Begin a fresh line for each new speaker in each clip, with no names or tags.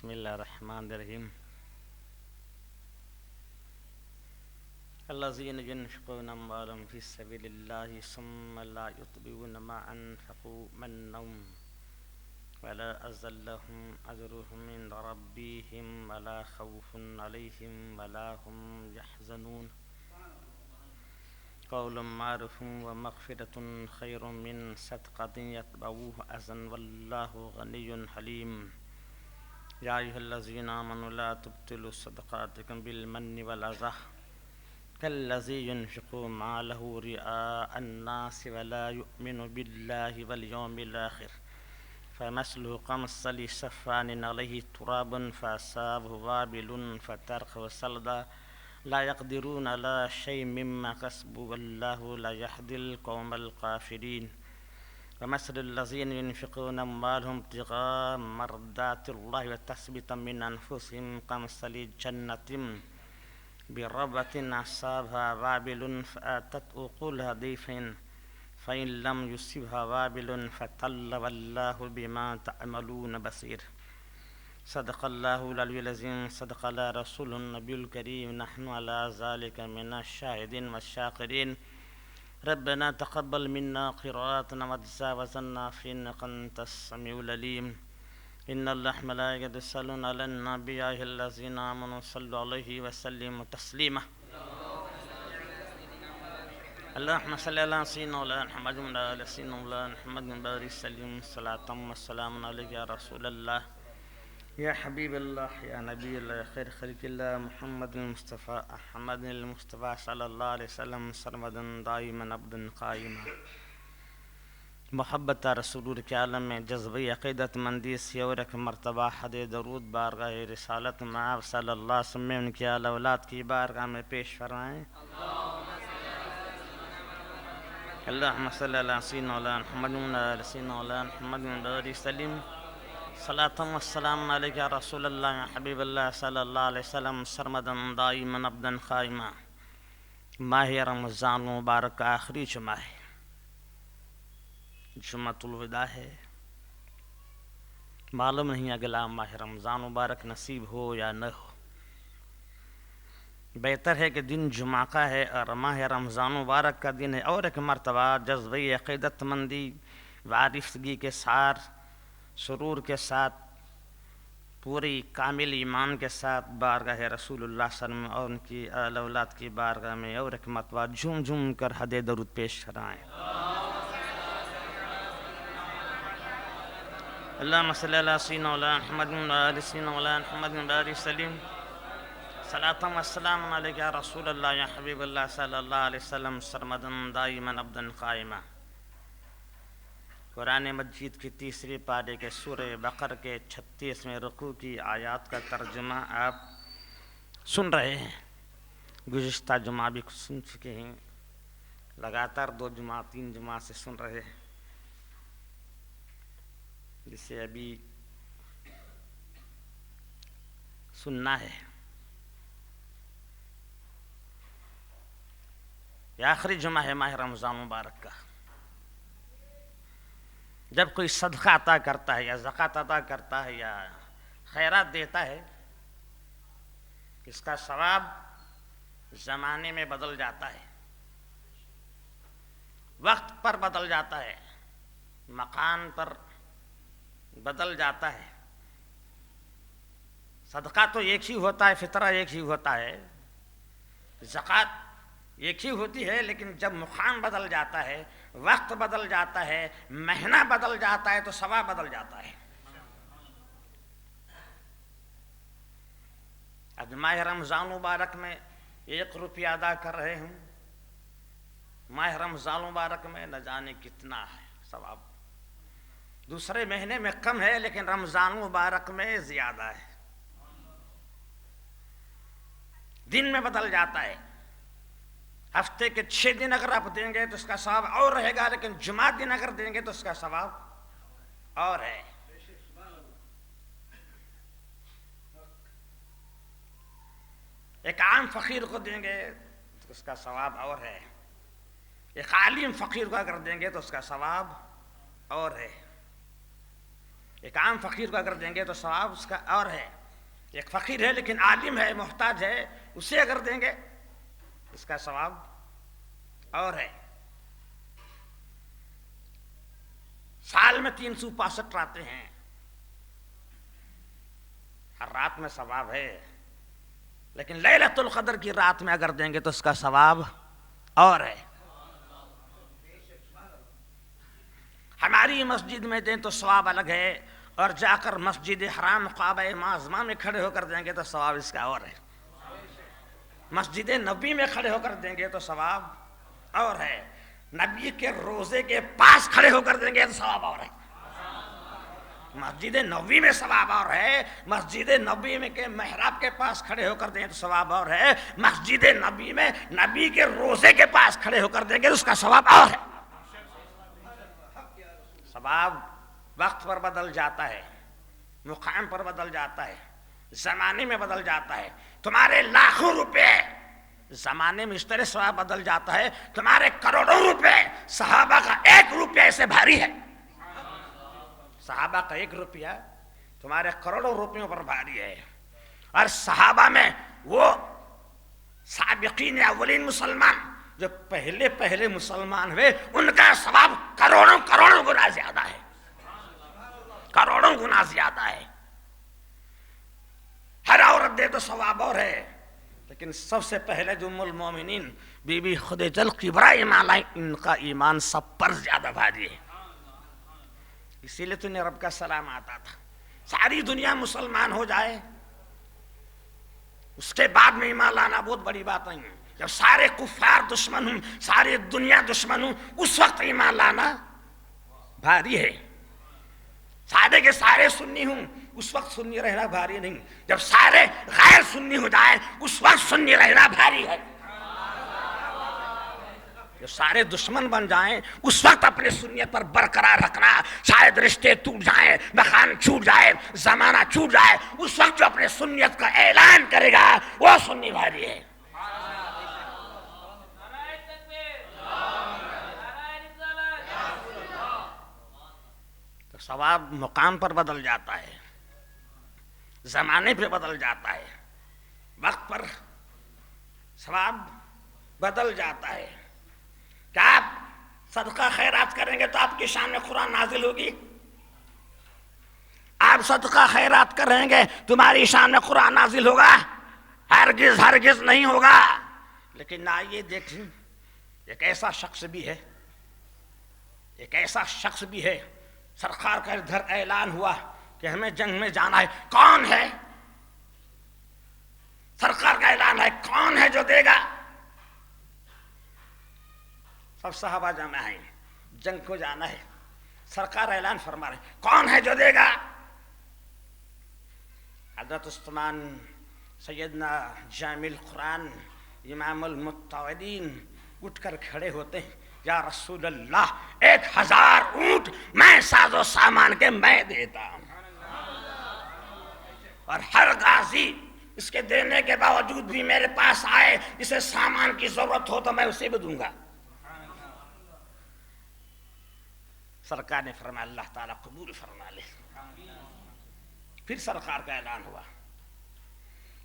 بسم الله الرحمن الرحيم الذين ينفقون أموالهم في سبيل الله ثم لا يتبعون ما أنفقوا منا ولا أزلهم أجرهم عند ربهم ولا خوف عليهم ولا هم يحزنون قول معروف ومغفرة خير من صدقة يتبعوها أذى والله غني حليم يا أيها الذين آمنوا لا تبطلوا صدقاتكم بالمن والأذى كالذي ينفق ماله رئاء الناس ولا يؤمن بالله واليوم الآخر فمثله كمثل صفوان عليه تراب فأصابه وابل فتركه صلدا لا يقدرون على شيء مما كسبوا والله لا يهدي القوم الكافرين ومثل الذين ينفقون أموالهم ابتغاء مرضات الله وتثبيتا من أنفسهم كمثل جنة بربوة أصابها وابل فآتت أكلها ضعفين فإن لم يصبها وابل فطل والله بما تعملون بصير صدق الله العلي العظيم صدق الله رسول النبي الكريم نحن على ذلك من الشاهدين والشاكرين ربنا تقبل منا قراءتنا وتجاوزنا في إنك أنت السميع العليم إن الله ملائكته يصلون على النبي يا أيها الذين آمنوا صلوا عليه وسلموا تسليما اللهم صل على سيدنا مولانا محمد وعلى آل سيدنا مولانا محمد وبارك وسلم صلاة وسلام عليك يا رسول الله يا حبيب الله يا نبي الله يا خير خلق الله محمد المصطفى أحمد المصطفى صلى الله عليه وسلم سرمدا دائما عبدا قائما محبت رسول کے عالم میں جذبی عقیدت مندی سے اور ایک مرتبہ حد درود بارگاہ رسالت معاذ صلی اللہ علیہ وسلم ان کی اعلی اولاد کی بارگاہ میں پیش فرمائیں اللہم صلی اللہ سیدنا مولانا محمد وعلی سیدنا مولانا محمد وبارک وسلم صلاۃ و السلام علیک یا رسول اللہ یا حبیب اللہ صلی اللہ علیہ وسلم سرمدا دائما عبدا قائما ماہ رمضان مبارک کا آخری جمعہ ہے جمعۃ الوداع ہے معلوم نہیں اگلا ماہ رمضان مبارک نصیب ہو یا نہ ہو بہتر ہے کہ دن جمعہ کا ہے اور ماہ رمضان مبارک کا دن ہے اور ایک مرتبہ جذبی عقیدت مندی وارفتگی کے ساتھ سرور کے ساتھ پوری کامل ایمان کے ساتھ بارگاہ رسول اللہ صلی اللہ علیہ وسلم اور ان کی اہل اولاد کی بارگاہ میں اور ایک مرتبہ جھوم جھوم کر حد درود پیش کرائیں اللہم صلی اللہ سیدنا مولانا محمد وعلی سیدنا مولانا محمد وبارک وسلم صلاۃ و السلام علیک یا رسول اللہ یا حبیب اللہ صلی اللہ علیہ وسلم سرمدا دائما عبدا قائما قرآن مجید کی تیسری پارے کے سورہ بقرہ کے 36ویں رکوع کی آیات کا ترجمہ آپ سن رہے ہیں گزشتہ جمعہ بھی سن چکے ہیں لگاتار 2 جمعہ 3 جمعہ سے سن رہے ہیں جسے ابھی سننا ہے یہ آخری جمعہ ہے ماہ رمضان مبارک کا جب کوئی صدقہ عطا کرتا ہے یا زکوٰۃ عطا کرتا ہے یا خیرات دیتا ہے اس کا ثواب زمانے میں بدل جاتا ہے وقت پر بدل جاتا ہے مکان پر بدل جاتا ہے صدقہ تو ایک ہی ہوتا ہے فطرہ ایک ہی ہوتا ہے زکوٰۃ ایک ہی ہوتی ہے لیکن جب مقام بدل جاتا ہے وقت بدل جاتا ہے مہینہ بدل جاتا ہے تو ثواب بدل جاتا ہے اب ماہ رمضان مبارک میں 1 روپیہ ادا کر رہے ہوں ماہ رمضان مبارک میں نہ جانے کتنا ہے ثواب دوسرے مہینے میں کم ہے لیکن رمضان مبارک میں زیادہ ہے دن میں بدل جاتا ہے ہفتے کے 6 دن اگر آپ دیں گے تو اس کا ثواب اور رہے گا لیکن جمعہ دن اگر دیں گے تو اس کا ثواب اور ہے ایک عام فقیر کو دیں گے تو اس کا ثواب اور ہے ایک عالم فقیر کو اگر دیں گے تو اس کا ثواب اور ہے ایک عام فقیر کو اگر دیں گے تو ثواب اس کا اور ہے، ایک فقیر ہے لیکن عالم ہے، محتاج ہے، اسے اگر دیں گے اس کا ثواب اور ہے۔ سال میں 365 راتیں ہیں، ہر رات میں ثواب ہے، لیکن لیلۃ القدر کی رات میں اگر دیں گے تو اس کا ثواب اور ہے۔ ہماری مسجد میں دیں تو ثواب الگ ہے، اور جا کر مسجد حرام کعبہ معظمہ میں کھڑے ہو کر دیں گے تو ثواب اس کا اور ہے۔ مسجد نبی میں کھڑے ہو کر دیں گے تو ثواب اور ہے، نبی کے روزے کے پاس کھڑے ہو کر دیں گے تو ثواب اور ہے۔ مسجد نبی میں ثواب اور ہے، مسجد نبی میں کے محراب کے پاس کھڑے ہو کر دیں تو ثواب اور ہے، مسجد نبی میں نبی کے روزے کے پاس کھڑے ہو کر دیں گے تو اس کا ثواب اور ہے۔ ثواب وقت پر بدل جاتا ہے، مقام پر بدل جاتا ہے، زمانے میں بدل جاتا ہے۔ تمہارے لاکھوں روپے زمانے میں اس طرح ثواب بدل جاتا ہے، تمہارے کروڑوں روپے صحابہ کا 1 روپیہ سے بھاری ہے۔ صحابہ کا 1 روپیہ تمہارے کروڑوں روپیوں پر بھاری ہے، اور صحابہ میں وہ سابقین اولین مسلمان جو پہلے مسلمان ہوئے، ان کا ثواب کروڑوں گنا زیادہ ہے، کروڑوں گنا زیادہ ہے۔ ہر عورت دے تو ثواب اور ہے، لیکن سب سے پہلے جو ام المومنین بی بی خدیجہ الکبریٰ ایمان لائیں، ان کا ایمان سب پر زیادہ بھاری ہے۔ اسی لیے تو انہیں رب کا سلام آتا تھا، ساری دنیا مسلمان ہو جائے اس کے بعد میں ایمان لانا بہت بڑی بات نہیں ہے۔ جب سارے کفار دشمن ہوں، ساری دنیا دشمن ہوں، اس وقت ایمان لانا بھاری ہے۔ سارے کے سارے سنی ہوں، اس وقت سنی رہنا بھاری نہیں۔ جب سارے غیر سنی ہو جائے اس وقت سنی رہنا بھاری ہے۔ جب سارے دشمن بن جائیں اس وقت اپنے سنیت پر برقرار رکھنا، شاید رشتے ٹوٹ جائیں، مکان چھوٹ جائے، زمانہ چھوٹ جائے، اس وقت جو اپنے سنیت کا اعلان کرے گا وہ سنی بھاری ہے۔ تو ثواب مقام پر بدل جاتا ہے، زمانے پہ بدل جاتا ہے، وقت پر ثواب بدل جاتا ہے۔ کیا آپ صدقہ خیرات کریں گے تو آپ کی شان میں قرآن نازل ہوگی؟ آپ صدقہ خیرات کریں گے تمہاری شان میں قرآن نازل ہوگا؟ ہرگز نہیں ہوگا۔ لیکن آئیے دیکھیں، ایک ایسا شخص بھی ہے، سرکار کا ادھر اعلان ہوا کہ ہمیں جنگ میں جانا ہے، کون ہے؟ سرکار کا اعلان ہے، کون ہے جو دے گا؟ سب صحابہ جمع ہیں، جنگ کو جانا ہے، سرکار اعلان فرما رہے ہیں، کون ہے جو دے گا؟ حضرت عثمان سیدنا جامع القرآن امام المتوعدین اٹھ کر کھڑے ہوتے ہیں، یا رسول اللہ 1000 اونٹ میں ساز و سامان کے میں دیتا ہوں، اور ہر غازی اس کے دینے کے باوجود بھی میرے پاس آئے، اسے سامان کی ضرورت ہو تو میں اسے بھی دوں گا۔ سرکار نے فرمایا اللہ تعالیٰ قبول فرما لے۔ پھر سرکار کا اعلان ہوا،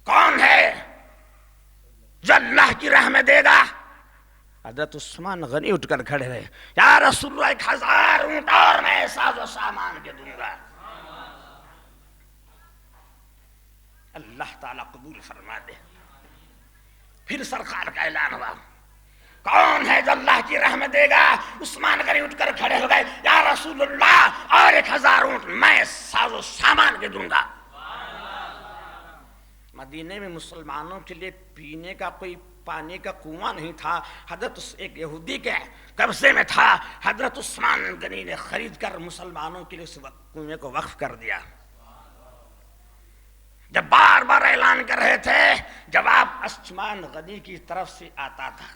کون ہے جو اللہ کی راہ میں دے گا؟ حضرت عثمان غنی اٹھ کر کھڑے رہے، یا رسول اللہ 1000 اونٹ اور میں ساز و سامان کے دوں گا۔ اللہ تعالیٰ قبول فرما دے۔ پھر سرکار کا اعلان ہوا، کون ہے جو اللہ کی راہ میں دے گا؟ عثمان غنی اٹھ کر کھڑے ہو گئے، یا رسول اللہ اور 1000 اونٹ میں ساز و سامان کے دوں گا۔ مدینے میں مسلمانوں کے لیے پینے کا کوئی پانی کا کنواں نہیں تھا، حضرت ایک یہودی کے قبضے میں تھا، حضرت عثمان غنی نے خرید کر مسلمانوں کے لیے اس کنویں کو وقف کر دیا۔ جب بار بار اعلان کر رہے تھے، جواب عثمان غنی کی طرف سے آتا تھا،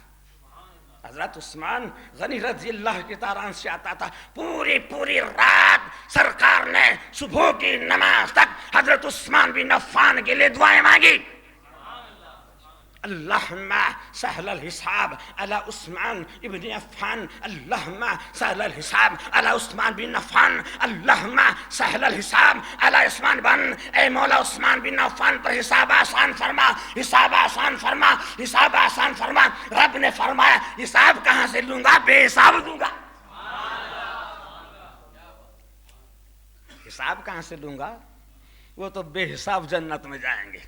حضرت عثمان غنی رضی اللہ کی طرف سے آتا تھا۔ پوری رات سرکار نے صبح کی نماز تک حضرت عثمان بن عفان کے لیے دعائیں مانگی۔ اللهم سهل الحساب على عثمان ابن عفان، اللهم سهل الحساب على عثمان بن عفان، اللهم سهل الحساب على عثمان بن، اے مولا عثمان بن عفان پر حساب آسان فرما، حساب آسان فرما، حساب آسان فرما۔ رب نے فرمایا حساب کہاں سے لوں گا؟ بے حساب دوں گا۔ حساب کہاں سے لوں گا؟ وہ تو بے حساب جنت میں جائیں گے،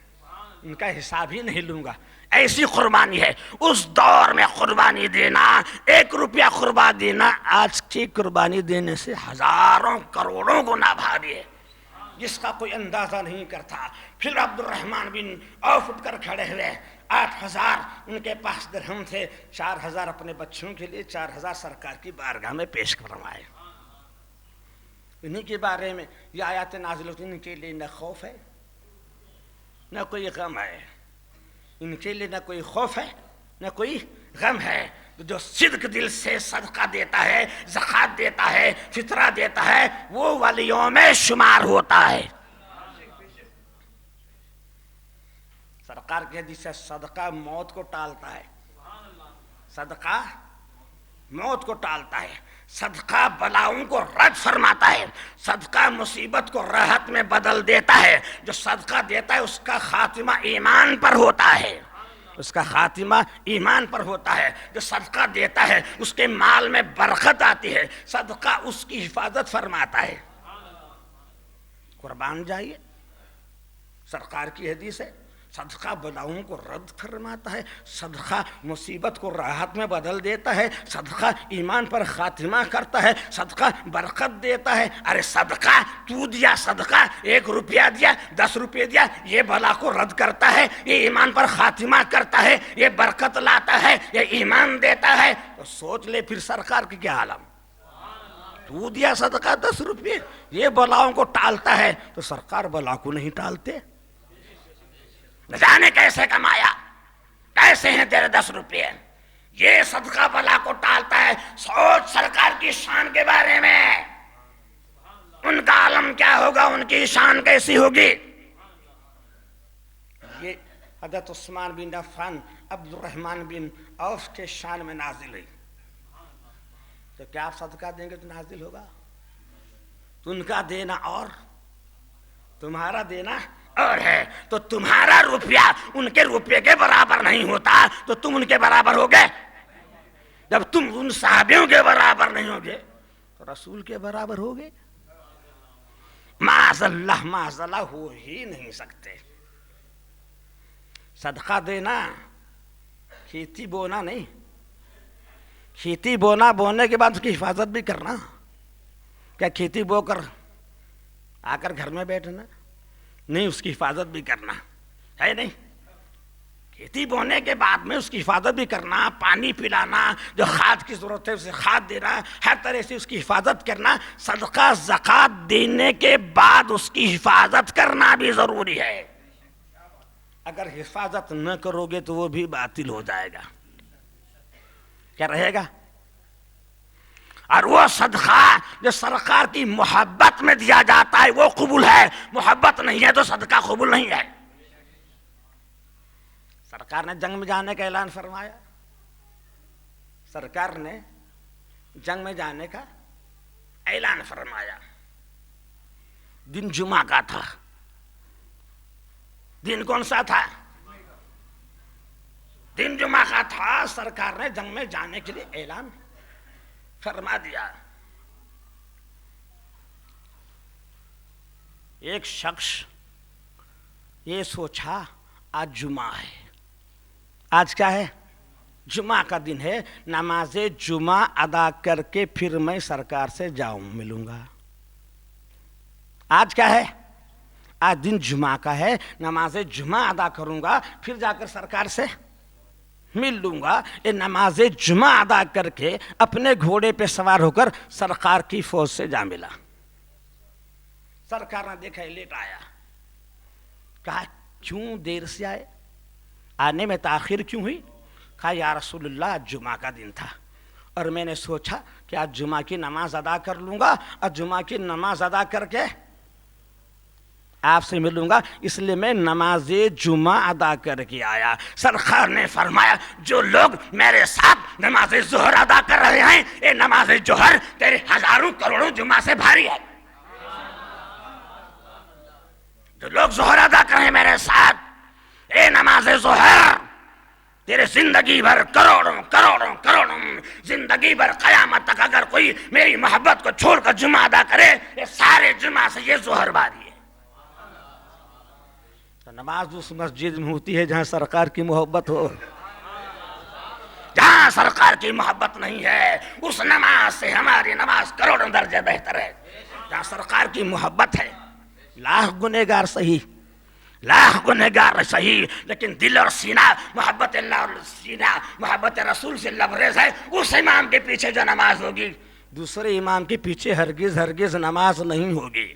ان کا حساب ہی نہیں لوں گا۔ ایسی قربانی ہے۔ اس دور میں قربانی دینا، 1 روپیہ قربانی دینا آج کی قربانی دینے سے ہزاروں کروڑوں گنا بھاری ہے، جس کا کوئی اندازہ نہیں کرتا۔ پھر عبد الرحمن بن عوف اٹھ کر کھڑے ہوئے، 8000 ان کے پاس درہم تھے، 4000 اپنے بچوں کے لیے، 4000 سرکار کی بارگاہ میں پیش فرمائے۔ انہی کے بارے میں یہ آیات نازل ہوتی ہیں، ان کے لیے نہ خوف ہے نہ کوئی غم ہے، ان کے لیے نہ کوئی خوف ہے نہ کوئی غم ہے۔ جو صدق دل سے صدقہ دیتا ہے، زکوٰۃ دیتا ہے، فطرہ دیتا ہے، وہ ولیوں میں شمار ہوتا ہے۔ سرکار کی حدیث ہے صدقہ موت کو ٹالتا ہے، صدقہ موت کو ٹالتا ہے، صدقہ بلاؤں کو رد فرماتا ہے، صدقہ مصیبت کو راحت میں بدل دیتا ہے۔ جو صدقہ دیتا ہے اس کا خاتمہ ایمان پر ہوتا ہے، اس کا خاتمہ ایمان پر ہوتا ہے۔ جو صدقہ دیتا ہے اس کے مال میں برکت آتی ہے، صدقہ اس کی حفاظت فرماتا ہے۔ قربان جائیے، سرکار کی حدیث ہے صدقہ بلاؤں کو رد فرماتا ہے، صدقہ مصیبت کو راحت میں بدل دیتا ہے، صدقہ ایمان پر خاتمہ کرتا ہے، صدقہ برکت دیتا ہے۔ ارے صدقہ تو دیا، صدقہ 1 روپیہ دیا، 10 روپے دیا، یہ بلا کو رد کرتا ہے، یہ ایمان پر خاتمہ کرتا ہے، یہ برکت لاتا ہے، یہ ایمان دیتا ہے۔ تو سوچ لے پھر سرکار کی کیا عالم۔ تو دیا صدقہ 10 روپے، یہ بلاؤں کو ٹالتا ہے، تو سرکار بلا کو نہیں ٹالتے؟ نہ جانے کیسے کمایا، کیسے ہیں تیرے 10 روپے، یہ صدقہ بلا کو ٹالتا ہے۔ سوچ سرکار کی شان کے بارے میں، ان کا عالم کیا ہوگا، ان کی شان کیسی ہوگی۔ یہ حضرت عثمان بن عفان عبد الرحمن بن عوف کے شان میں نازل ہوئی۔ تو کیا آپ صدقہ دیں گے تو نازل ہوگا؟ تو ان کا دینا اور تمہارا دینا اور ہے، تو تمہارا روپیہ ان کے روپیے کے برابر نہیں ہوتا تو تم ان کے برابر ہوگے؟ جب تم ان صحابیوں کے برابر نہیں ہوگے تو رسول کے برابر ہوگے؟ معاذ اللہ ہو ہی نہیں سکتے۔ صدقہ دینا کھیتی بونا نہیں، کھیتی بونے کے بعد اس کی حفاظت بھی کرنا۔ کیا کھیتی بو کر آ کر گھر میں بیٹھنا؟ نہیں، اس کی حفاظت بھی کرنا ہے۔ نہیں، کھیتی بونے کے بعد میں اس کی حفاظت بھی کرنا، پانی پلانا، جو کھاد کی ضرورت ہے اسے کھاد دینا، ہر طرح سے اس کی حفاظت کرنا۔ صدقہ زکوٰۃ دینے کے بعد اس کی حفاظت کرنا بھی ضروری ہے۔ اگر حفاظت نہ کرو گے تو وہ بھی باطل ہو جائے گا۔ کیا رہے گا؟ اور وہ صدقہ جو سرکار کی محبت میں دیا جاتا ہے وہ قبول ہے، محبت نہیں ہے تو صدقہ قبول نہیں ہے۔ سرکار نے جنگ میں جانے کا اعلان فرمایا، سرکار نے جنگ میں جانے کا اعلان فرمایا۔ دن جمعہ کا تھا۔ دن کون سا تھا؟ دن جمعہ کا تھا۔ سرکار نے جنگ میں جانے کے لیے اعلان فرما دیا۔ ایک شخص یہ سوچا آج جمعہ ہے، آج کیا ہے؟ جمعہ کا دن ہے، نماز جمعہ ادا کر کے پھر میں سرکار سے ملوں گا۔ آج کیا ہے؟ آج دن جمعہ کا ہے، نماز جمعہ ادا کروں گا پھر جا کر سرکار سے مل لوں گا۔ یہ نماز جمعہ ادا کر کے اپنے گھوڑے پہ سوار ہو کر سرکار کی فوج سے جا ملا۔ سرکار نے دیکھا لیٹ آیا، کہا کیوں دیر سے آئے، آنے میں تاخیر کیوں ہوئی؟ کہا یا رسول اللہ آج جمعہ کا دن تھا اور میں نے سوچا کہ آج جمعہ کی نماز ادا کر لوں گا، اور جمعہ کی نماز ادا کر کے آپ سے ملوں گا، اس لیے میں نماز جمعہ ادا کر کے آیا۔ سرکار نے فرمایا جو لوگ میرے ساتھ نماز ظہر ادا کر رہے ہیں، یہ نماز ظہر تیرے ہزاروں کروڑوں جمعہ سے بھاری ہے۔ جو لوگ ظہر ادا کر رہے ہیں میرے ساتھ، اے نماز ظہر تیرے زندگی بھر کروڑوں کروڑوں کروڑوں زندگی بھر قیامت تک اگر کوئی میری محبت کو چھوڑ کر جمعہ ادا کرے، یہ سارے جمعہ سے یہ ظہر باری ہے۔ تو نماز اس مسجد میں ہوتی ہے جہاں سرکار کی محبت ہو۔ جہاں سرکار کی محبت نہیں ہے اس نماز سے ہماری نماز کروڑوں درجے بہتر ہے۔ جہاں سرکار کی محبت ہے، لاکھ گنہگار صحیح، لاکھ گنہگار صحیح، لیکن دل اور سینہ محبت اللہ اور سینہ محبت رسول سے لبریز ہے، اس امام کے پیچھے جو نماز ہوگی دوسرے امام کے پیچھے ہرگز ہرگز نماز نہیں ہوگی،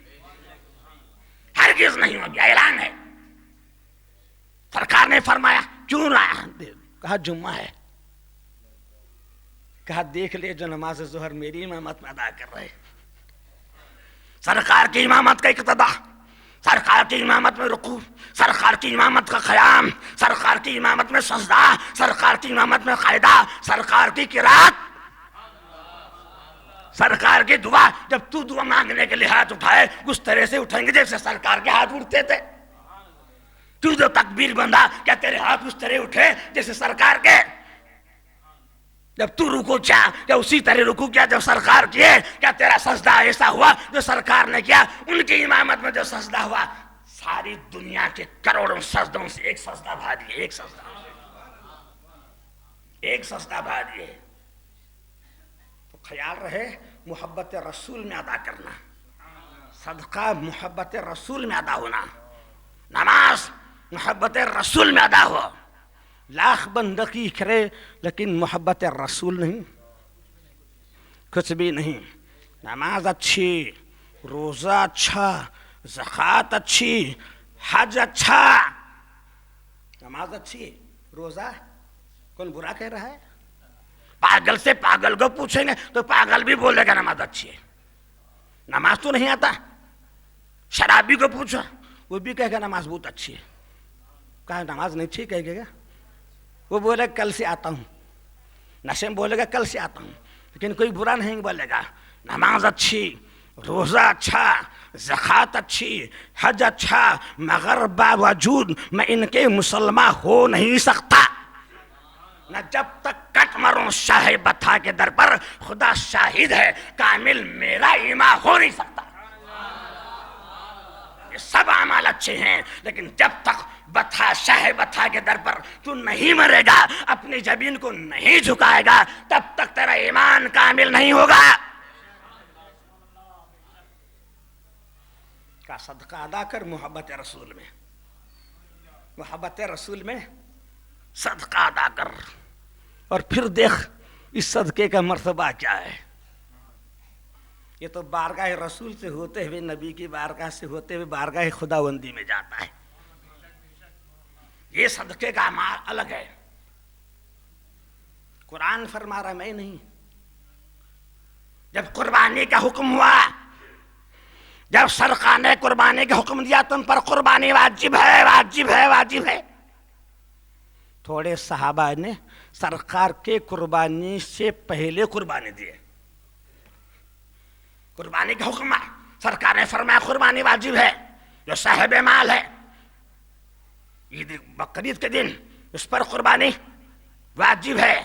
ہرگز نہیں ہوگی۔ اعلان ہے، سرکار نے فرمایا کیوں لایا؟ کہا جمعہ ہے۔ کہا دیکھ لے جو نماز ظہر میری امامت میں ادا کر رہے، سرکار کی امامت کا اقتدا، سرکار کی امامت میں رکوع، سرکار کی امامت کا قیام، سرکار کی امامت میں سجدہ، سرکار کی امامت میں قاعدہ، سرکار کی قرات، سرکار کی دعا۔ جب تو دعا مانگنے کے لیے ہاتھ اٹھائے اس طرح سے اٹھیں گے جیسے سرکار کے ہاتھ اٹھتے تھے۔ تو جو تکبیر بندہ کیا تیرے ہاتھ اس طرح اٹھے جیسے سرکار کے؟ جب تو رکوع کیا کیا اسی طرح رکوع کیا جب سرکار کیے؟ کیا تیرا سجدہ ایسا ہوا جو سرکار نے کیا؟ ان کی امامت میں جو سجدہ ہوا ساری دنیا کے کروڑوں سجدوں سے ایک سجدہ بھاری ہے، ایک سجدہ، ایک سجدہ بھاری ہے۔ تو خیال رہے محبت رسول میں ادا کرنا، صدقہ محبت رسول میں ادا ہونا، نماز محبت رسول میں ادا ہو۔ لاکھ بندگی کرے لیکن محبت رسول نہیں، کچھ بھی نہیں۔ نماز اچھی، روزہ اچھا، زکوٰۃ اچھی، حج اچھا، نماز اچھی، روزہ کون برا کہہ رہا ہے؟ پاگل سے پاگل کو پوچھیں گے تو پاگل بھی بولے گا نماز اچھی ہے، نماز تو نہیں آتا۔ شرابی کو پوچھا وہ بھی کہے گا نماز بہت اچھی ہے۔ کہا نماز نہیں اچھی کہے گا؟ وہ بولے گا کل سے آتا ہوں، نشے میں بولے گا کل سے آتا ہوں، لیکن کوئی برا نہیں بولے گا۔ نماز اچھی، روزہ اچھا، زکوٰۃ اچھی، حج اچھا، مگر باوجود میں ان کے مسلمان ہو نہیں سکتا، نہ جب تک کٹ مروں شاہ بطحہ کے در پر، خدا شاہد ہے کامل میرا ایمان ہو نہیں سکتا۔ یہ سب اعمال اچھے ہیں لیکن جب تک بطحہ شاہ بطحہ کے در پر تو نہیں مرے گا، اپنی جبین کو نہیں جھکائے گا، تب تک تیرا ایمان کامل نہیں ہوگا۔ کا صدقہ ادا کر محبت رسول میں، محبت رسول میں صدقہ ادا کر، اور پھر دیکھ اس صدقے کا مرتبہ کیا ہے۔ یہ تو بارگاہ رسول سے ہوتے ہوئے نبی کی بارگاہ سے ہوتے ہوئے بارگاہ خداوندی میں جاتا ہے۔ یہ صدقے کا مال الگ ہے۔ قرآن فرما رہا میں نہیں، جب قربانی کا حکم ہوا، جب سرکار نے قربانی کا حکم دیا تم پر قربانی واجب ہے، واجب ہے، واجب ہے، تھوڑے صحابہ نے سرکار کے قربانی سے پہلے قربانی دیے۔ قربانی کا حکم ہے، سرکار نے فرمایا قربانی واجب ہے، جو صاحب مال ہے عید بقرعید کے دن اس پر قربانی واجب ہے۔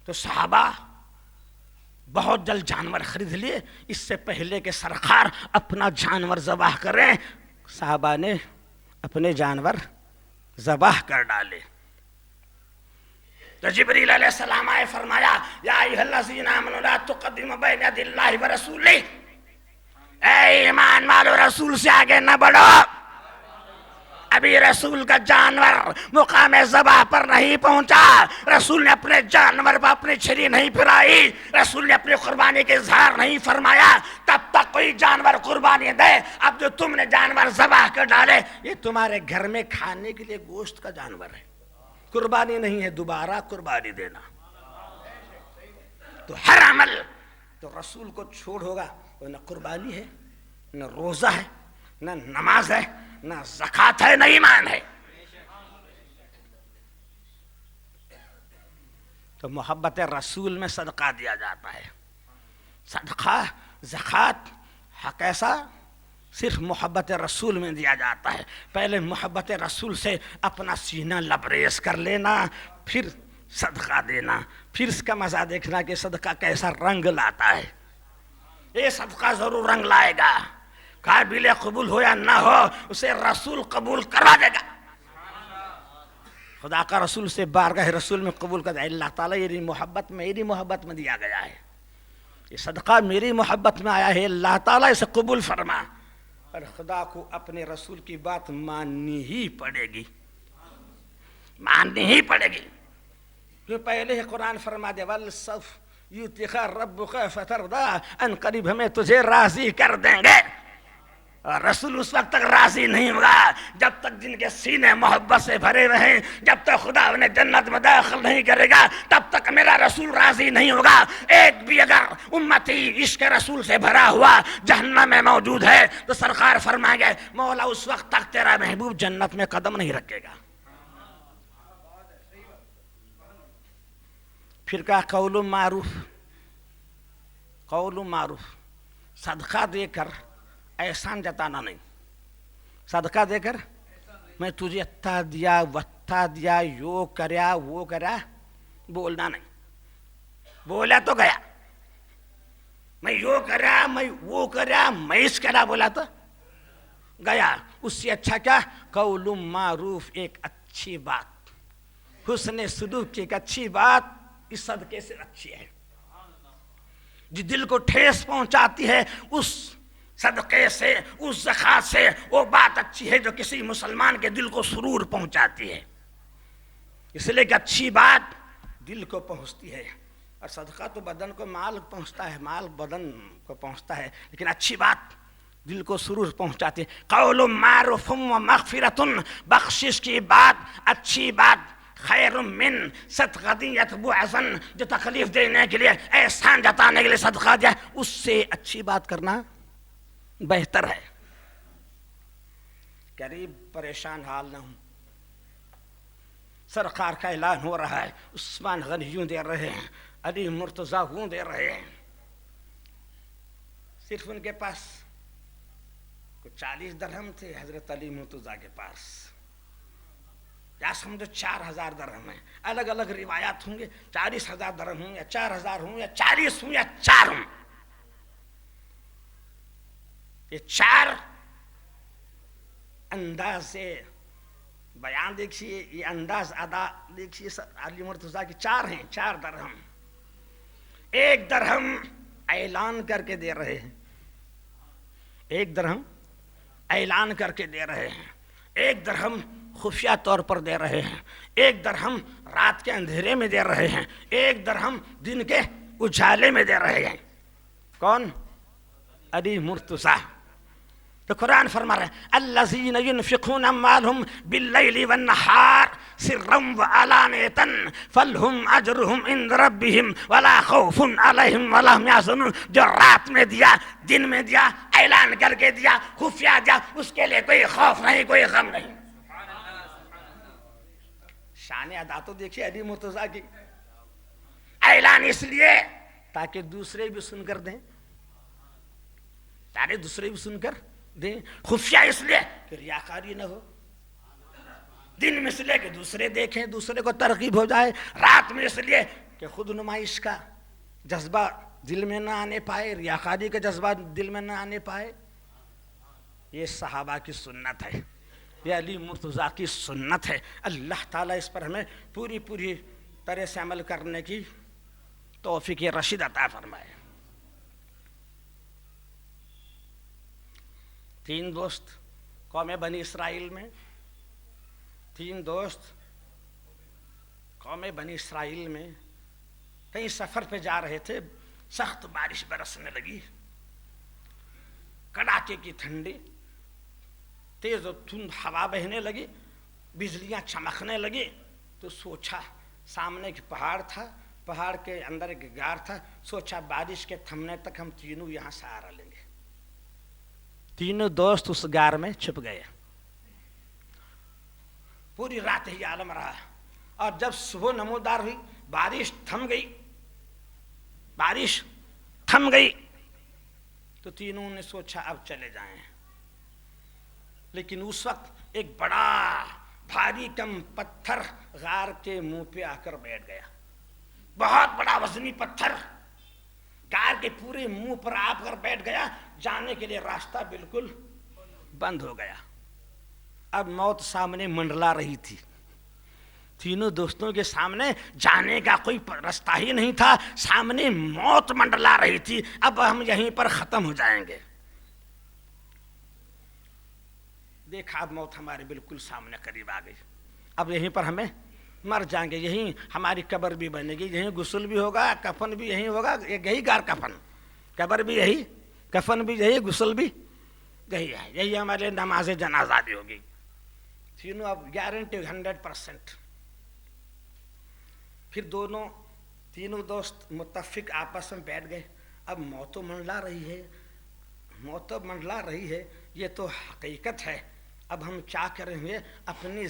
تو صحابہ بہت جلد جانور خرید لیے، اس سے پہلے کہ سرکار اپنا جانور ذبح کریں، صحابہ نے اپنے جانور ذبح کر ڈالے۔ تو جبریل علیہ السلام آئے، فرمایا یا ایھا الذین آمنوا لا تقدموا بین یدی اللہ ورسولہ، اے ایمان والو رسول سے آگے نہ بڑھو، ابھی رسول کا جانور مقام ذبح پر نہیں پہنچا، رسول نے اپنے جانور پر اپنی چھری نہیں پھرائی، رسول نے اپنی قربانی کے اظہار نہیں فرمایا، تب تک کوئی جانور قربانی دے۔ اب جو تم نے جانور ذبح کر ڈالے یہ تمہارے گھر میں کھانے کے لیے گوشت کا جانور ہے، قربانی نہیں ہے، دوبارہ قربانی دینا۔ تو ہر عمل تو رسول کو چھوڑ ہوگا، نہ قربانی ہے، نہ روزہ ہے، نہ نماز ہے، نہ زکوٰۃ ہے، نہ ایمان ہے. تو محبت رسول میں صدقہ دیا جاتا ہے. صدقہ زکوٰۃ حق ایسا صرف محبت رسول میں دیا جاتا ہے. پہلے محبت رسول سے اپنا سینہ لبریز کر لینا، پھر صدقہ دینا، پھر اس کا مزہ دیکھنا کہ صدقہ کیسا رنگ لاتا ہے. یہ صدقہ ضرور رنگ لائے گا، قابل قبول ہو یا نہ ہو اسے رسول قبول کروا دے گا. خدا کا رسول سے بارگاہ رسول میں قبول کر دے. اللہ تعالیٰ یہ میری محبت میں دیا گیا ہے، یہ صدقہ میری محبت میں آیا ہے، اللہ تعالیٰ اسے قبول فرما. اور خدا کو اپنے رسول کی بات ماننی ہی پڑے گی، ماننی ہی پڑے گی. جو پہلے ہی قرآن فرما دے وَلْسَوْفَ يُؤْتِكَ رَبُّكَ فَتَرْضَىٰ، ان قریب ہمیں تجھے راضی کر دیں گے. اور رسول اس وقت تک راضی نہیں ہوگا جب تک جن کے سینے محبت سے بھرے رہیں، جب تک خدا انہیں جنت میں داخل نہیں کرے گا تب تک میرا رسول راضی نہیں ہوگا. ایک بھی اگر امتی عشق رسول سے بھرا ہوا جہنم میں موجود ہے تو سرکار فرمائیں گے مولا اس وقت تک تیرا محبوب جنت میں قدم نہیں رکھے گا. پھر کہا قول معروف، صدقہ دے کر احسان جتانا نہیں. صدقہ دے کر میں تجھے اتھا دیا وتھا دیا یو کریا وہ کریا بولنا نہیں. بولا تو گیا، میں یو کریا میں وہ کریا میں اس کریا بولا تو گیا. اس سے اچھا کیا قول معروف، ایک اچھی بات، حسن سلوک کی ایک اچھی بات اس صدقے سے اچھی ہے. جو دل کو ٹھیس پہنچاتی ہے اس صدقے سے، اس زکوٰۃ سے وہ بات اچھی ہے جو کسی مسلمان کے دل کو سرور پہنچاتی ہے. اس لیے کہ اچھی بات دل کو پہنچتی ہے. اور صدقہ تو بدن کو مال پہنچتا ہے، مال بدن کو پہنچتا ہے، لیکن اچھی بات دل کو سرور پہنچاتی ہے. قول معروف و مغفرۃ، بخشش کی بات، اچھی بات، خیر من صدقۃ یتبع اذن، جو تکلیف دینے کے لیے احسان جتانے کے لیے صدقہ دیا اس سے اچھی بات کرنا بہتر ہے. قریب پریشان حال نہ ہوں، سرکار کا اعلان ہو رہا ہے، عثمان غنی یوں دے رہے ہیں، علی مرتضیٰ یوں دے رہے ہیں. صرف ان کے پاس کچھ 40 درہم تھے حضرت علی مرتضیٰ کے پاس، یا سمجھو 4000 درہم ہیں. الگ الگ روایات ہوں گے، 40,000 درہم ہوں یا 4000 ہوں یا 40 ہوں یا 4 ہوں. یہ 4 انداز سے بیان دیکھیے، یہ انداز ادا دیکھیے. علی مرتضیٰ کی 4 ہیں، 4 درہم. 1 درہم اعلان کر کے دے رہے ہیں، 1 درہم اعلان کر کے دے رہے ہیں، 1 درہم خفیہ طور پر دے رہے ہیں، 1 درہم رات کے اندھیرے میں دے رہے ہیں، 1 درہم دن کے اجالے میں دے رہے ہیں. کون؟ علی مرتضیٰ. تو قرآن فرما رہے ہیں الذین ينفقون اموالهم باللیل والنہار سرا وعلانیۃ فلہم اجرہم عند ربہم ولا خوف علیہم ولا هم یحزنون. جو رات میں دیا، دن میں دیا، اعلان کر کے دیا، خفیہ دیا، اس کے لیے کوئی خوف نہیں، کوئی غم نہیں. شان ادا تو دیکھیے علی مرتضیٰ کی. اعلان اس لیے تاکہ دوسرے بھی سن کر دیں، تاکہ دوسرے بھی سن کر دیں. خفیہ اس لیے کہ ریاکاری نہ ہو، دن میں اس لیے کہ دوسرے دیکھیں، دوسرے کو ترغیب ہو جائے، رات میں اس لیے کہ خود نمائش کا جذبہ دل میں نہ آنے پائے، ریاکاری کا جذبہ دل میں نہ آنے پائے. یہ صحابہ کی سنت ہے، یہ علی مرتضیٰ کی سنت ہے. اللہ تعالیٰ اس پر ہمیں پوری طرح سے عمل کرنے کی توفیق رشید عطا فرمائے. 3 دوست قوم بنی اسرائیل میں، 3 دوست قوم بنی اسرائیل میں کہیں سفر پہ جا رہے تھے. سخت بارش برسنے لگی، کڑاکے کی ٹھنڈی، تیز و تند ہوا بہنے لگی، بجلیاں چمکنے لگی. تو سوچا، سامنے ایک پہاڑ تھا، پہاڑ کے اندر ایک غار تھا. سوچا بارش کے تھمنے تک ہم تینوں یہاں سہارا لیں گے. تینوں دوست اس غار میں چھپ گئے. پوری رات ہی عالم رہا اور جب صبح نمودار ہوئی بارش تھم گئی تو تینوں نے سوچا اب چلے جائیں. لیکن اس وقت ایک بڑا بھاری کم پتھر غار کے منہ پہ آ کر بیٹھ گیا. بہت بڑا وزنی پتھر غار کے پورے منہ پر آ کر بیٹھ گیا. جانے کے لیے راستہ بالکل بند ہو گیا. اب موت سامنے منڈلا رہی تھی. تینوں دوستوں کے سامنے جانے کا کوئی راستہ ہی نہیں تھا. سامنے موت منڈلا رہی تھی. اب ہم یہیں پر ختم ہو جائیں گے. دیکھا اب موت ہمارے بالکل سامنے قریب آ گئی. اب یہیں پر ہمیں مر جائیں گے. یہیں ہماری قبر بھی بنے گی. یہیں غسل بھی ہوگا, کفن بھی یہیں ہوگا. یہی غار کفن, قبر بھی یہی, کفن بھی یہی, غسل بھی یہی ہے. یہی ہمارے نماز جنازہ بھی ہوگی. تینوں اب گارنٹی 100%. پھر تینوں دوست متفق آپس میں بیٹھ گئے. اب موت تو منڈلا رہی ہے, یہ تو حقیقت ہے. اب ہم کیا کریں گے؟ اپنی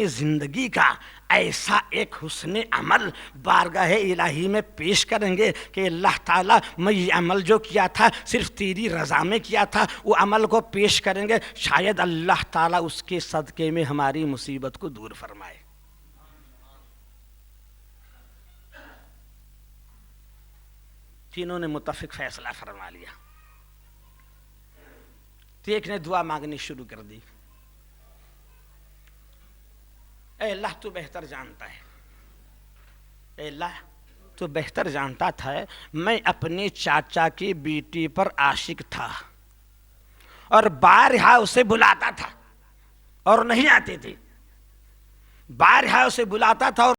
زندگی کا ایسا ایک حسن عمل بارگاہ الہی میں پیش کریں گے کہ اللہ تعالیٰ میں یہ عمل جو کیا تھا صرف تیری رضا میں کیا تھا, وہ عمل کو پیش کریں گے. شاید اللہ تعالیٰ اس کے صدقے میں ہماری مصیبت کو دور فرمائے. تینوں نے متفق فیصلہ فرما لیا. تو ایک نے دعا مانگنی شروع کر دی. اے اللہ تو بہتر جانتا ہے, اے اللہ تو بہتر جانتا تھا میں اپنے چاچا کی بیٹی پر عاشق تھا اور بارہا اسے بلاتا تھا اور نہیں آتی تھی. بارہا اسے بلاتا تھا اور